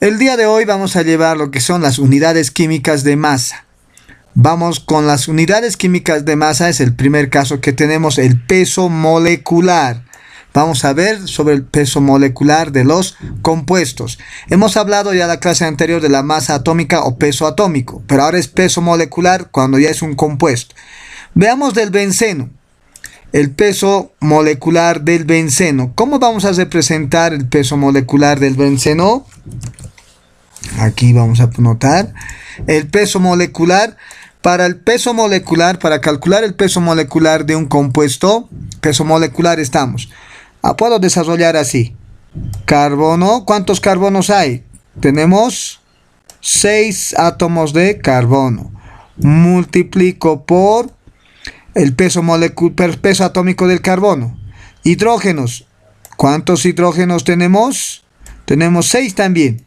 El día de hoy vamos a llevar lo que son las unidades químicas de masa. Vamos con las unidades químicas de masa, es el primer caso que tenemos, el peso molecular. Vamos a ver sobre el peso molecular de los compuestos. Hemos hablado ya en la clase anterior de la masa atómica o peso atómico, pero ahora es peso molecular cuando ya es un compuesto. Veamos del benceno. El peso molecular del benceno. ¿Cómo vamos a representar el peso molecular del benceno? Aquí vamos a anotar el peso molecular. Para el peso molecular, para calcular el peso molecular de un compuesto, peso molecular estamos. Puedo desarrollar así. Carbono, ¿cuántos carbonos hay? Tenemos 6 átomos de carbono. Multiplico por el peso atómico del carbono. Hidrógenos, ¿cuántos hidrógenos tenemos? Tenemos 6 también.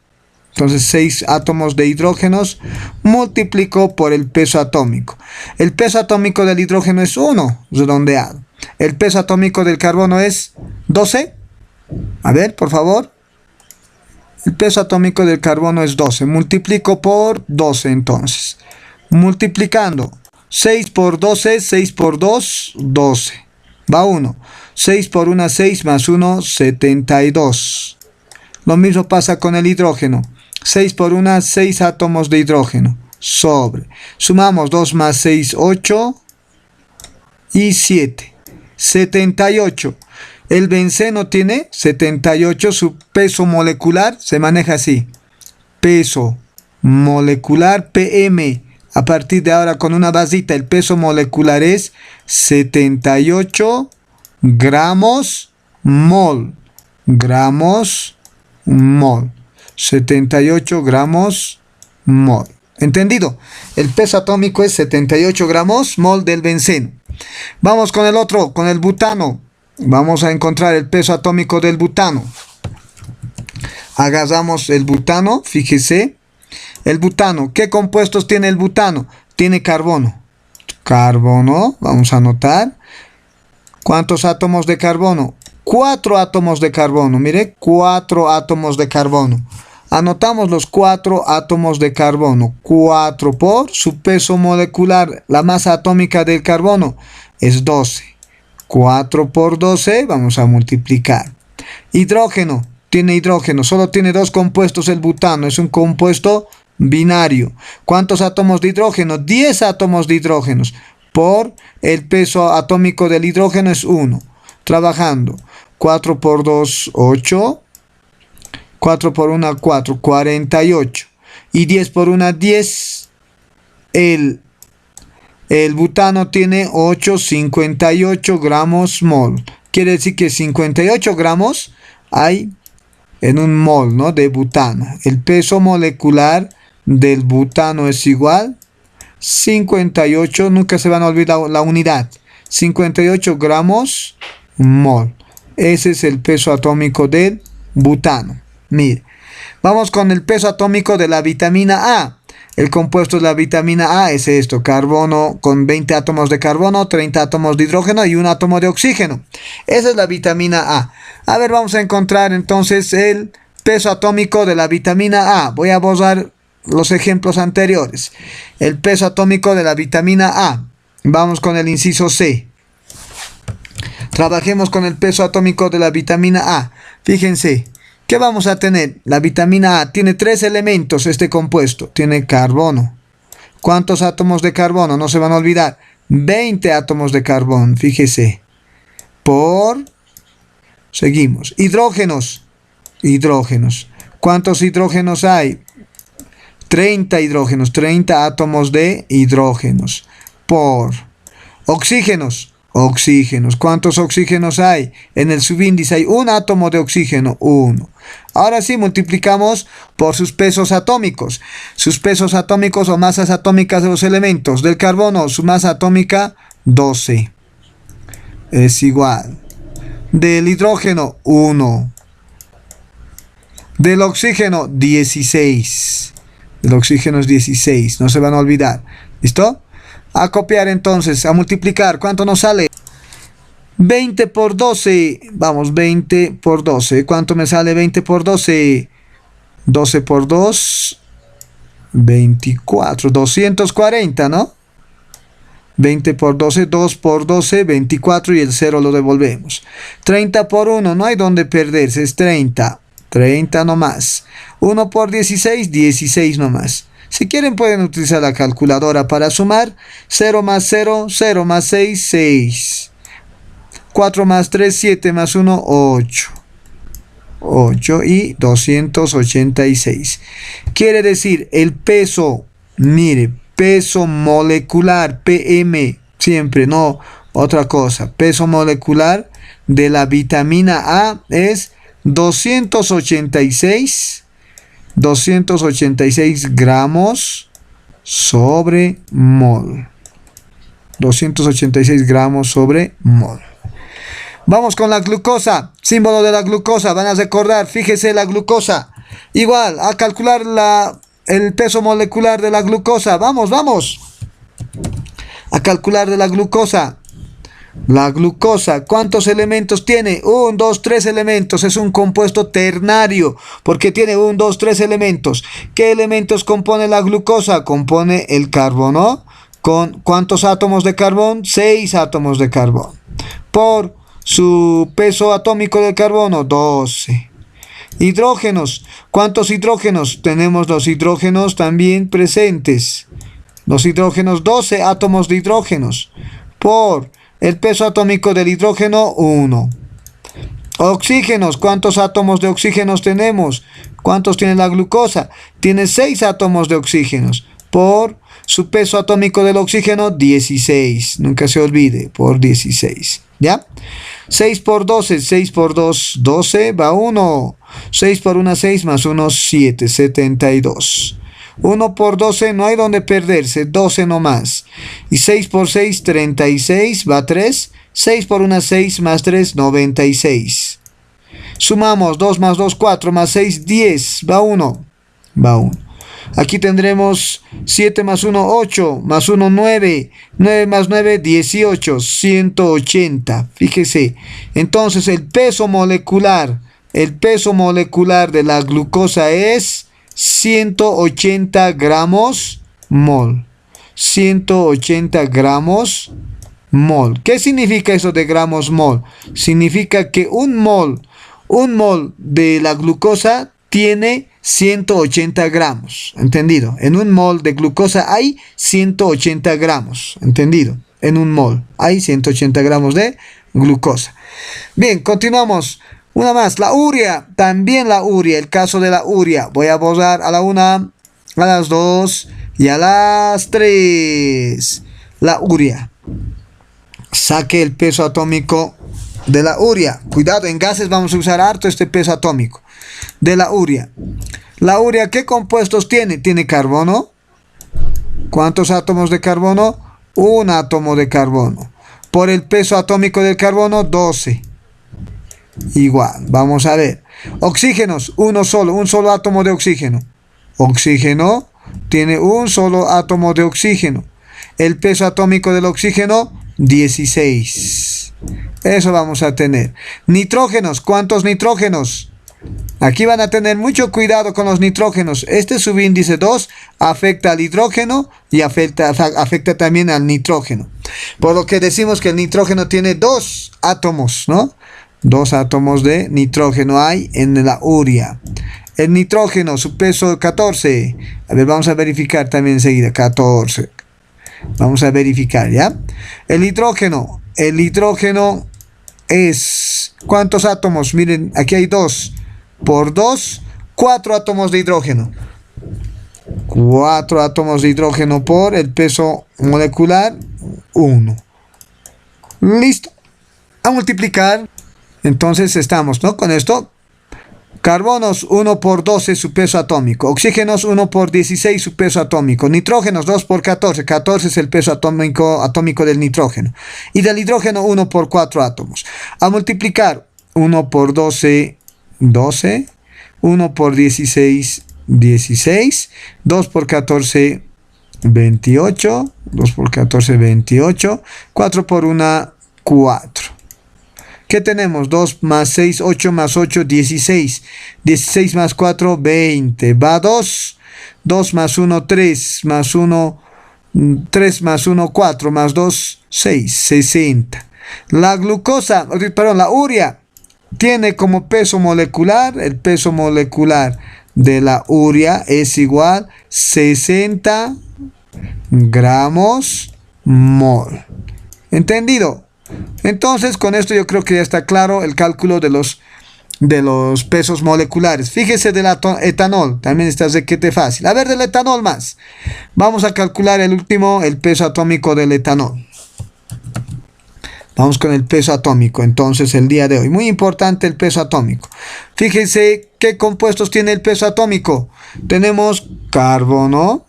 Entonces 6 átomos de hidrógenos multiplico por el peso atómico. El peso atómico del hidrógeno es 1, redondeado. El peso atómico del carbono es 12. A ver, por favor. El peso atómico del carbono es 12. Multiplico por 12 entonces. Multiplicando. 6 por 12, 6 por 2, 12. Va 1. 6 por 1, 6 más 1, 72. Lo mismo pasa con el hidrógeno. 6 por 1, 6 átomos de hidrógeno. Sobre. Sumamos 2 más 6, 8. Y 7. 78. El benceno tiene 78. Su peso molecular se maneja así. Peso molecular PM. A partir de ahora con una basita, el peso molecular es 78 gramos mol. Gramos mol. 78 gramos mol. ¿Entendido? El peso atómico es 78 gramos mol del benceno. Vamos con el otro, con el butano. Vamos a encontrar el peso atómico del butano. Agarramos el butano, fíjese. El butano, ¿qué compuestos tiene el butano? Tiene carbono. Carbono, vamos a anotar. ¿Cuántos átomos de carbono? 4 átomos de carbono. Mire, 4 átomos de carbono. Anotamos los 4 átomos de carbono. 4 por su peso molecular. La masa atómica del carbono es 12. 4 por 12, vamos a multiplicar. Hidrógeno, tiene hidrógeno. Solo tiene 2 compuestos el butano. Es un compuesto binario. ¿Cuántos átomos de hidrógeno? 10 átomos de hidrógenos. Por el peso atómico del hidrógeno es 1. Trabajando. 4 por 2, 8. 4 por 1, 4. 48. Y 10 por 1, 10. El butano tiene 8, 58 gramos mol. Quiere decir que 58 gramos hay en un mol, ¿no?, de butano. El peso molecular del butano es igual 58, nunca se van a olvidar la unidad, 58 gramos mol. Ese es el peso atómico del butano. Mire, vamos con el peso atómico de la vitamina A. El compuesto de la vitamina A es esto: carbono con 20 átomos de carbono, 30 átomos de hidrógeno y un átomo de oxígeno. Esa es la vitamina A. A ver, vamos a encontrar entonces el peso atómico de la vitamina A. Voy a borrar los ejemplos anteriores. El peso atómico de la vitamina A. Vamos con el inciso C. Trabajemos con el peso atómico de la vitamina A. Fíjense, ¿qué vamos a tener? La vitamina A tiene 3 elementos, este compuesto. Tiene carbono. ¿Cuántos átomos de carbono? No se van a olvidar. 20 átomos de carbono, fíjese. Seguimos. Hidrógenos. Hidrógenos. ¿Cuántos hidrógenos hay? 30 hidrógenos, 30 átomos de hidrógenos. Por oxígenos. Oxígenos. ¿Cuántos oxígenos hay? En el subíndice hay un átomo de oxígeno, 1. Ahora sí multiplicamos por sus pesos atómicos. Sus pesos atómicos o masas atómicas de los elementos. Del carbono, su masa atómica, 12. Es igual. Del hidrógeno, 1. Del oxígeno, 16. El oxígeno es 16, no se van a olvidar. ¿Listo? A copiar entonces, a multiplicar. ¿Cuánto nos sale? 20 por 12. Vamos, 20 por 12. ¿Cuánto me sale 20 por 12? 12 por 2, 24, 240, ¿no? 20 por 12, 2 por 12, 24 y el 0 lo devolvemos. 30 por 1, no hay donde perderse, es 30. 30 nomás. 1 por 16, 16 nomás. Si quieren pueden utilizar la calculadora para sumar. 0 más 0, 0 más 6, 6. 4 más 3, 7 más 1, 8. 8 y 286. Quiere decir el peso, mire, peso molecular, PM, siempre, no otra cosa. Peso molecular de la vitamina A es 286 gramos sobre mol. 286 gramos sobre mol. Vamos con la glucosa, símbolo de la glucosa, van a recordar, fíjese la glucosa. Igual, a calcular el peso molecular de la glucosa. Vamos. A calcular de la glucosa. La glucosa, ¿cuántos elementos tiene? 1, 2, 3 elementos. Es un compuesto ternario porque tiene 1, 2, 3 elementos. ¿Qué elementos compone la glucosa? Compone el carbono. ¿Con cuántos átomos de carbón? 6 átomos de carbón. Por su peso atómico del carbono, 12. Hidrógenos, ¿cuántos hidrógenos? Tenemos los hidrógenos también presentes. Los hidrógenos, 12 átomos de hidrógenos. Por el peso atómico del hidrógeno, 1. Oxígenos, ¿cuántos átomos de oxígenos tenemos? ¿Cuántos tiene la glucosa? Tiene 6 átomos de oxígenos. Por su peso atómico del oxígeno, 16. Nunca se olvide, por 16. ¿Ya? 6 por 12, 6 por 2, 12, va 1. 6 por 1, 6 más 1, 7, 72. 1 por 12, no hay donde perderse, 12 nomás. Y 6 por 6, 36, va 3. 6 por 1, 6 más 3, 96. Sumamos 2 más 2, 4 más 6, 10, va 1. Va 1. Aquí tendremos 7 más 1, 8, más 1, 9, 9 más 9, 18, 180. Fíjese, entonces el peso molecular de la glucosa es 180 gramos mol. 180 gramos mol. ¿Qué significa eso de gramos mol? Significa que un mol de la glucosa tiene 180 gramos, ¿entendido? En un mol de glucosa hay 180 gramos, ¿entendido? En un mol hay 180 gramos de glucosa. Bien, continuamos. Una más, la urea, también la urea, el caso de la urea. Voy a borrar a la 1, a las 2 y a las 3. La urea. Saque el peso atómico de la urea. Cuidado, en gases vamos a usar harto este peso atómico de la urea. La urea, ¿qué compuestos tiene? Tiene carbono. ¿Cuántos átomos de carbono? Un átomo de carbono. Por el peso atómico del carbono, 12. Igual, vamos a ver. Oxígenos, un solo átomo de oxígeno. Oxígeno tiene un solo átomo de oxígeno. El peso atómico del oxígeno, 16. Eso vamos a tener. Nitrógenos, ¿cuántos nitrógenos? Aquí van a tener mucho cuidado con los nitrógenos. Este subíndice 2 afecta al hidrógeno y afecta también al nitrógeno. Por lo que decimos que el nitrógeno tiene 2 átomos, ¿no? 2 átomos de nitrógeno hay en la urea. El nitrógeno, su peso 14. A ver, vamos a verificar también enseguida. 14. Vamos a verificar, ¿ya? El hidrógeno es... ¿cuántos átomos? Miren, aquí hay 2. Por 2, 4 átomos de hidrógeno. 4 átomos de hidrógeno por el peso molecular 1. Listo. A multiplicar. Entonces estamos, ¿no? Con esto. Carbonos 1 por 12 su peso atómico. Oxígenos 1 por 16 su peso atómico. Nitrógenos 2 por 14. 14 es el peso atómico del nitrógeno. Y del hidrógeno 1 por 4 átomos. A multiplicar 1 por 12, 12. 1 por 16, 16. 2 por 14, 28. 2 por 14, 28. 4 por 1, 4. ¿Qué tenemos? 2 más 6, 8 más 8, 16. 16 más 4, 20. Va 2. 2 más 1, 3. Más 1, 3 más 1, 4. Más 2, 6. 60. La glucosa, perdón, la urea tiene como peso molecular, el peso molecular de la urea es igual 60 gramos mol. ¿Entendido? Entonces, con esto yo creo que ya está claro el cálculo de los pesos moleculares. Fíjese del etanol, también está requete fácil. A ver, del etanol más. Vamos a calcular el último, el peso atómico del etanol. Vamos con el peso atómico, entonces, el día de hoy. Muy importante el peso atómico. Fíjense qué compuestos tiene el peso atómico. Tenemos carbono.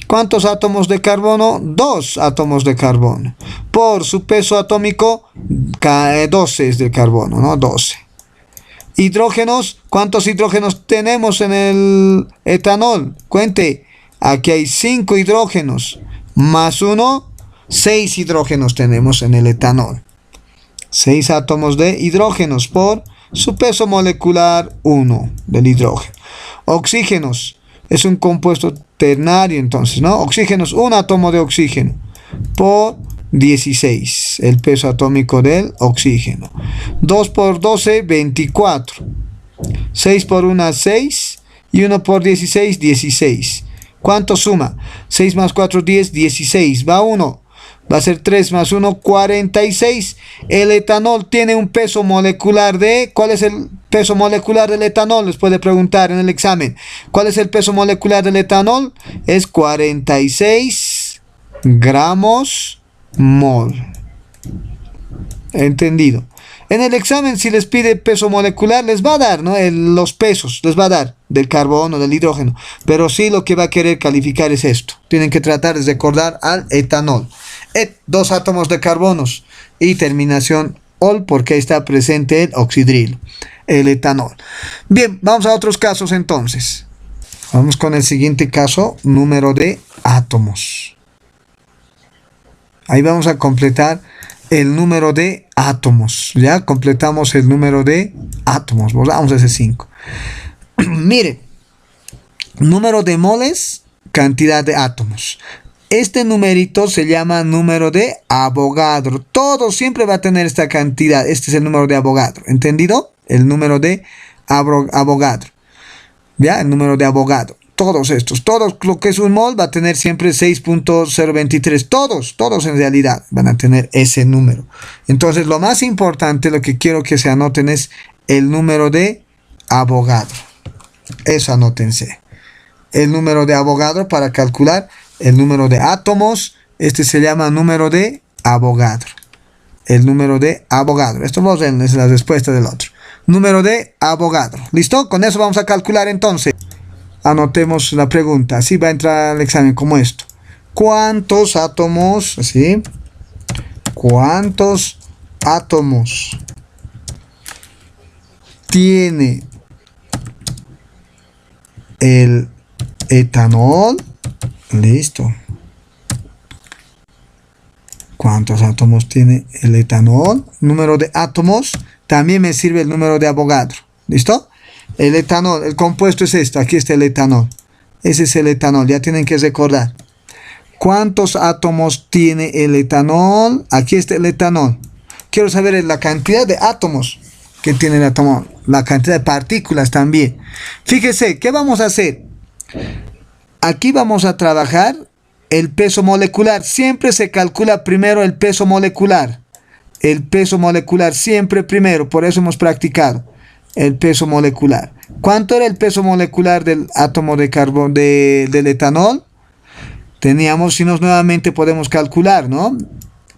¿Cuántos átomos de carbono? 2 átomos de carbono. Por su peso atómico, 12 es de carbono, ¿no? 12. Hidrógenos. ¿Cuántos hidrógenos tenemos en el etanol? Cuente. Aquí hay 5 hidrógenos. Más 1, 6 hidrógenos tenemos en el etanol. 6 átomos de hidrógenos por su peso molecular 1 del hidrógeno. Oxígenos. Es un compuesto ternario entonces, ¿no? Oxígenos, un átomo de oxígeno por 16. El peso atómico del oxígeno. 2 por 12, 24. 6 por 1, 6. Y 1 por 16, 16. ¿Cuánto suma? 6 más 4, 10, 16. Va 1. Va a ser 3 más 1, 46. El etanol tiene un peso molecular de... ¿Cuál es el peso molecular del etanol? Les puede preguntar en el examen. ¿Cuál es el peso molecular del etanol? Es 46 gramos mol. ¿Entendido? En el examen, si les pide peso molecular, les va a dar, ¿no? Los pesos, les va a dar del carbono, del hidrógeno. Pero sí lo que va a querer calificar es esto. Tienen que tratar de recordar al etanol. 2 átomos de carbonos y terminación ol, porque ahí está presente el oxidrilo, el etanol. Bien, vamos a otros casos entonces. Vamos con el siguiente caso, número de átomos. Ahí vamos a completar el número de átomos. Ya completamos el número de átomos. Volvamos a ese 5. Mire, número de moles, cantidad de átomos. Este numerito se llama número de Avogadro. Todo siempre va a tener esta cantidad. Este es el número de Avogadro. ¿Entendido? El número de Avogadro. ¿Ya? El número de Avogadro. Todos estos. Todos lo que es un mol va a tener siempre 6.023. Todos en realidad van a tener ese número. Entonces, lo más importante, lo que quiero que se anoten es el número de Avogadro. Eso anótense. El número de Avogadro para calcular el número de átomos. Este se llama número de Avogadro. El número de Avogadro. Esto vamos a ver, es la respuesta del otro. Número de Avogadro. ¿Listo? Con eso vamos a calcular entonces. Anotemos la pregunta. Así va a entrar al examen como esto. ¿Cuántos átomos? Así. ¿Cuántos átomos tiene el etanol? Listo. ¿Cuántos átomos tiene el etanol? Número de átomos. También me sirve el número de Avogadro. ¿Listo? El etanol, el compuesto es esto. Aquí está el etanol. Ese es el etanol. Ya tienen que recordar. ¿Cuántos átomos tiene el etanol? Aquí está el etanol. Quiero saber la cantidad de átomos que tiene el etanol. La cantidad de partículas también. Fíjese, ¿qué vamos a hacer? Aquí vamos a trabajar el peso molecular. Siempre se calcula primero el peso molecular. El peso molecular siempre primero. Por eso hemos practicado el peso molecular. ¿Cuánto era el peso molecular del átomo de carbono del etanol? Teníamos, si nos nuevamente podemos calcular, ¿no?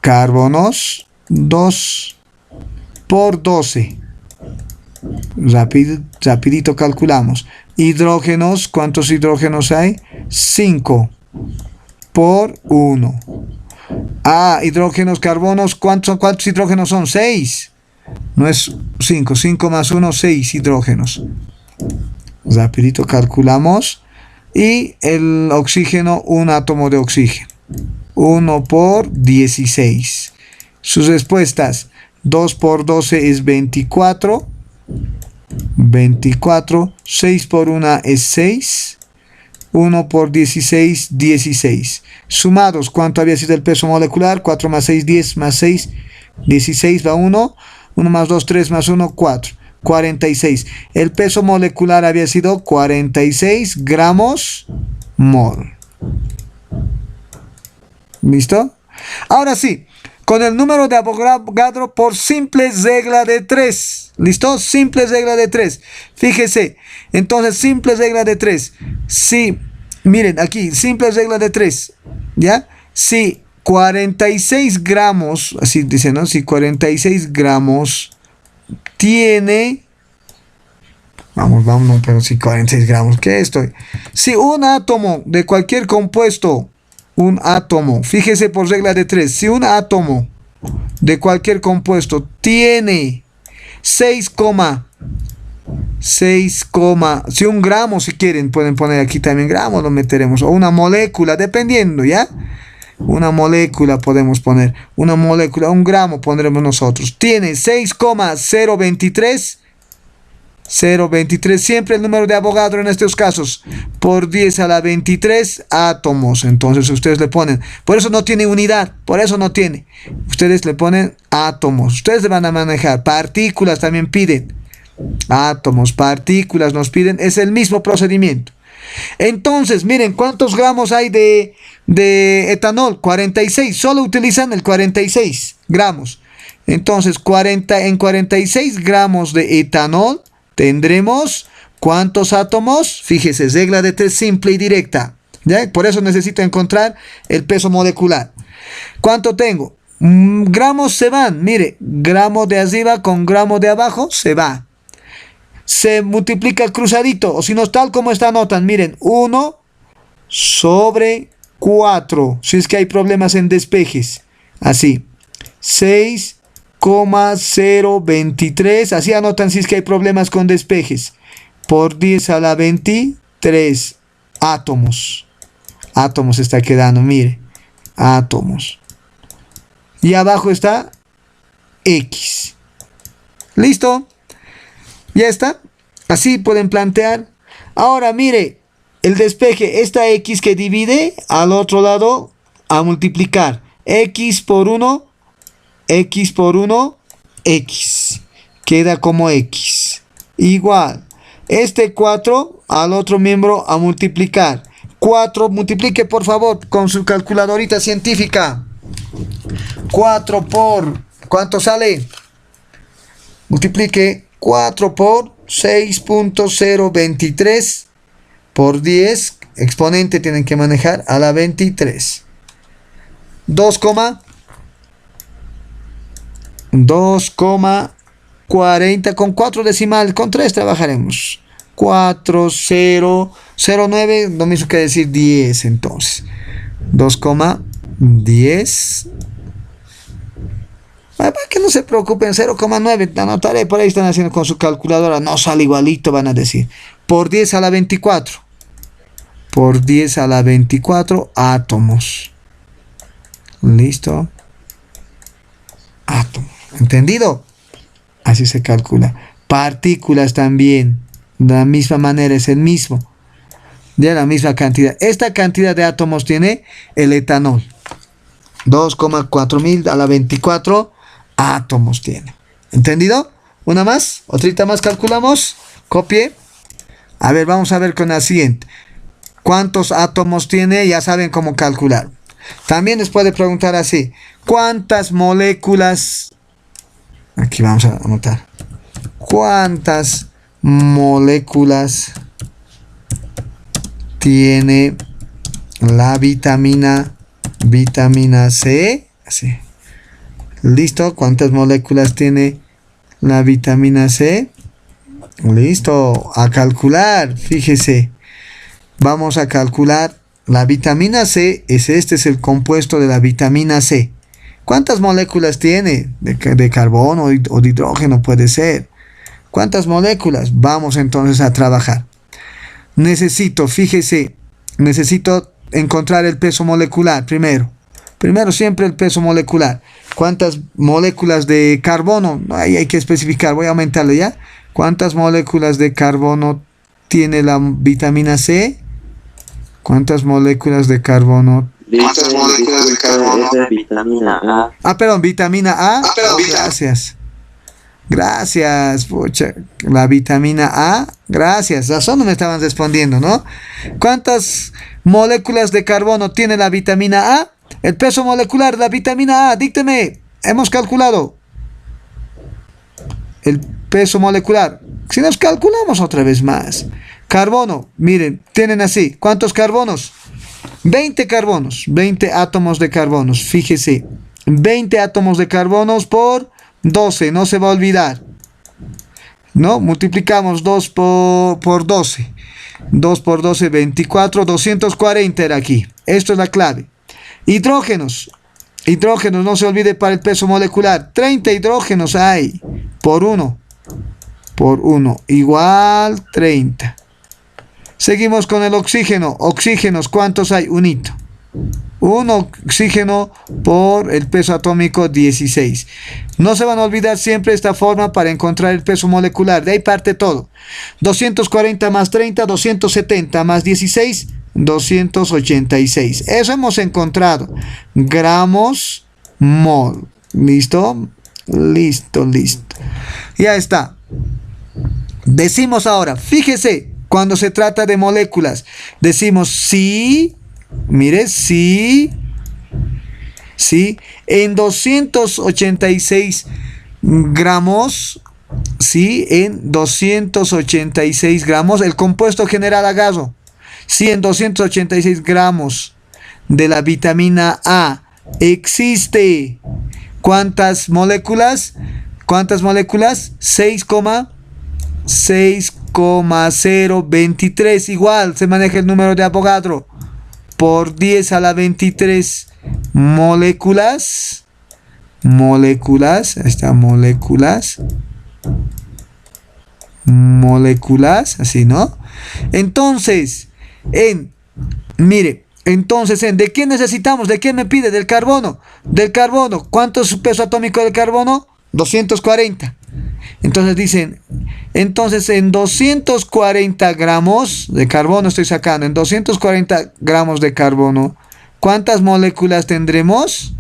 Carbonos 2 por 12. Rapidito calculamos. Hidrógenos, ¿cuántos hidrógenos hay? 5 por 1. Hidrógenos, carbonos, ¿cuántos hidrógenos son? 6. No es 5, 5 más 1, 6 hidrógenos. Rapidito calculamos. Y el oxígeno, un átomo de oxígeno. 1 por 16. Sus respuestas: 2 por 12 es 24. 24. 6 por 1 es 6. 1 por 16, 16. Sumados, ¿cuánto había sido el peso molecular? 4 más 6, 10 más 6, 16 va 1. 1 más 2, 3 más 1, 4. 46. El peso molecular había sido 46 gramos mol. ¿Listo? Ahora sí, con el número de Avogadro por simple regla de 3. ¿Listo? Simple regla de 3. Fíjese. Entonces, simple regla de 3. Si, miren, aquí, simple regla de 3. ¿Ya? Si 46 gramos, así dice, ¿no? Si 46 gramos tiene... Vamos, no, pero si 46 gramos, ¿qué estoy? Si un átomo de cualquier compuesto, un átomo, fíjese por regla de 3, si un átomo de cualquier compuesto tiene 6, si un gramo, si quieren, pueden poner aquí también gramos, lo meteremos, o una molécula, dependiendo, ¿ya? Una molécula podemos poner, una molécula, un gramo pondremos nosotros, tiene 6,023, 0,23, siempre el número de Avogadro en estos casos, por 10 a la 23 átomos. Entonces ustedes le ponen, por eso no tiene unidad, por eso no tiene. Ustedes le ponen átomos, ustedes le van a manejar. Partículas también piden, átomos, partículas nos piden, es el mismo procedimiento. Entonces, miren, ¿cuántos gramos hay de etanol? 46, solo utilizan el 46 gramos. Entonces, en 46 gramos de etanol, tendremos ¿cuántos átomos? Fíjese, regla de 3 simple y directa. ¿Ya? Por eso necesito encontrar el peso molecular. ¿Cuánto tengo? Gramos se van. Mire, gramo de arriba con gramo de abajo se va. Se multiplica cruzadito. O si no, tal como está, anotan. Miren, 1 sobre 4. Si es que hay problemas en despejes. Así. 6,023, así anotan si es que hay problemas con despejes, por 10 a la 23 átomos. Átomos está quedando, mire, átomos. Y abajo está X. ¿Listo? Ya está. Así pueden plantear. Ahora, mire, el despeje, esta X que divide al otro lado a multiplicar. X por 1. X por 1, X. Queda como X. Igual. Este 4 al otro miembro a multiplicar. 4, multiplique por favor con su calculadorita científica. 4 por... ¿Cuánto sale? Multiplique 4 por 6.023 por 10. Exponente tienen que manejar a la 23. 2,40 con 4 decimales, con 3 trabajaremos. 4,009, lo mismo que decir 10, entonces. 2,10. Para que no se preocupen, 0,9, anotaré, por ahí están haciendo con su calculadora, no sale igualito, van a decir. Por 10 a la 24. Por 10 a la 24 átomos. ¿Listo? Átomos. ¿Entendido? Así se calcula. Partículas también. De la misma manera, es el mismo. De la misma cantidad. Esta cantidad de átomos tiene el etanol. 2,4 mil a la 24 átomos tiene. ¿Entendido? Una más. Otrita más calculamos. Copie. A ver, vamos a ver con la siguiente. ¿Cuántos átomos tiene? Ya saben cómo calcular. También les puede preguntar así. ¿Cuántas moléculas? Aquí vamos a anotar. ¿Cuántas moléculas tiene la vitamina C? Así. ¿Listo? ¿Cuántas moléculas tiene la vitamina C? Listo. A calcular. Fíjese. Vamos a calcular. La vitamina C este es el compuesto de la vitamina C. ¿Cuántas moléculas tiene? De carbono o de hidrógeno puede ser. ¿Cuántas moléculas? Vamos entonces a trabajar. Fíjese, necesito encontrar el peso molecular primero. Primero siempre el peso molecular. ¿Cuántas moléculas de carbono? Ahí hay que especificar, voy a aumentarle ya. ¿Cuántas moléculas de carbono tiene la vitamina C? ¿Cuántas moléculas de carbono? ¿Cuántas moléculas de carbono? Vitamina A. Ah, perdón, vitamina A. Gracias. Gracias, pucha. La vitamina A. Gracias. Razón no me estaban respondiendo, ¿no? ¿Cuántas moléculas de carbono tiene la vitamina A? El peso molecular de la vitamina A. Dícteme. Hemos calculado. El peso molecular. Si nos calculamos otra vez más. Carbono. Miren, tienen así. ¿Cuántos carbonos? 20 carbonos. 20 átomos de carbonos. Fíjese. 20 átomos de carbonos por 12, no se va a olvidar. ¿No? Multiplicamos 2 por 12. 2 por 12, 24. 240 era aquí. Esto es la clave. Hidrógenos. Hidrógenos, no se olvide para el peso molecular. 30 hidrógenos hay. Por 1. Por 1. Igual 30. Seguimos con el oxígeno. Oxígenos, ¿cuántos hay? Unito. Un oxígeno por el peso atómico 16. No se van a olvidar siempre esta forma para encontrar el peso molecular. De ahí parte todo. 240 más 30, 270 más 16, 286. Eso hemos encontrado. Gramos mol. ¿Listo? Listo, listo. Ya está. Decimos ahora, fíjese, cuando se trata de moléculas, decimos sí. Mire, sí, en 286 gramos, sí, en 286 gramos, el compuesto general agarro, sí, en 286 gramos de la vitamina A existe, ¿cuántas moléculas? ¿Cuántas moléculas? 6,023, igual, se maneja el número de Avogadro. Por 10 a la 23 moléculas, ahí está, moléculas, así, ¿no? Entonces, ¿de qué necesitamos? ¿De qué me pide? Del carbono, ¿cuánto es su peso atómico del carbono? 240. Entonces dicen, en 240 gramos de carbono estoy sacando, en 240 gramos de carbono, ¿cuántas moléculas tendremos?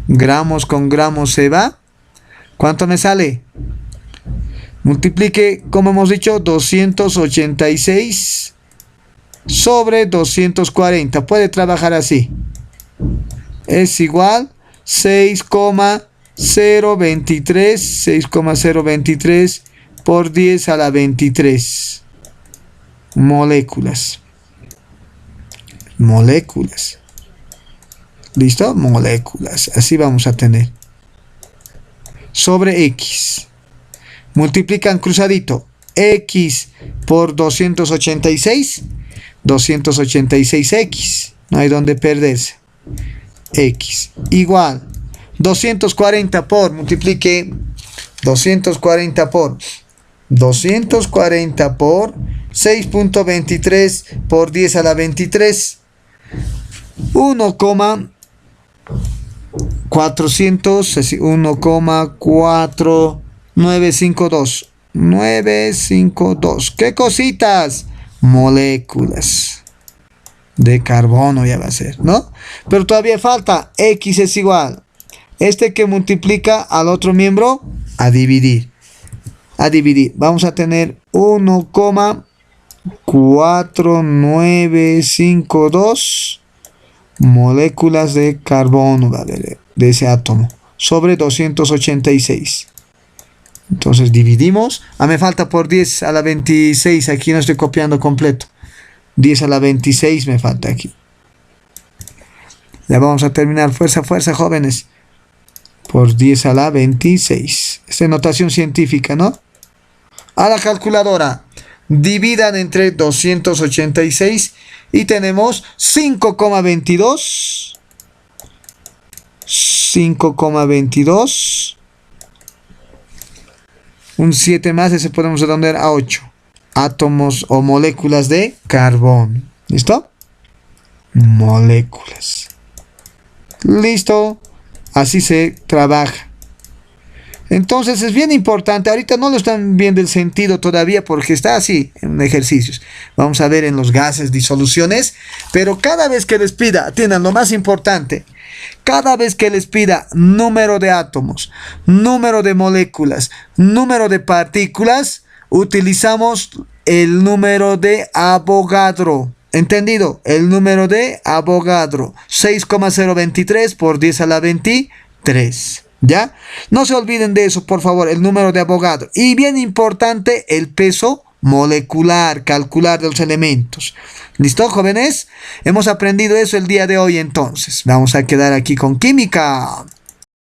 Gramos con gramos se va. ¿Cuánto me sale? Multiplique, como hemos dicho, 286 sobre 240. Puede trabajar así. Es igual 6,023 por 10 a la 23 moléculas. ¿Listo? Moléculas. Así vamos a tener. Sobre X. Multiplican cruzadito. X por 286. 286X. No hay donde perderse. X. Igual. 240 por, multiplique 240 por 6.23 por 10 a la 23, 1,4952. ¿Qué cositas? Moléculas de carbono ya va a ser, ¿no? Pero todavía falta. X es igual. Este que multiplica al otro miembro, a dividir. Vamos a tener 1,4952 moléculas de carbono, ¿vale? De ese átomo. Sobre 286. Entonces dividimos. Me falta por 10 a la 26. Aquí no estoy copiando completo. 10 a la 26 me falta aquí. Ya vamos a terminar. Fuerza, jóvenes. Por 10 a la 26. Esta es notación científica, ¿no? A la calculadora. Dividan entre 286 y tenemos 5,22. 5,22. Un 7 más, ese podemos redondear a 8. Átomos o moléculas de carbón. ¿Listo? Moléculas. Listo. Así se trabaja. Entonces es bien importante, ahorita no lo están viendo el sentido todavía porque está así en ejercicios. Vamos a ver en los gases, disoluciones, pero cada vez que les pida, atiendan lo más importante, cada vez que les pida número de átomos, número de moléculas, número de partículas, utilizamos el número de Avogadro. ¿Entendido? El número de Avogadro, 6,023 por 10 a la 23. ¿Ya? No se olviden de eso, por favor, el número de Avogadro. Y bien importante, el peso molecular, calcular de los elementos. ¿Listo, jóvenes? Hemos aprendido eso el día de hoy, entonces. Vamos a quedar aquí con química.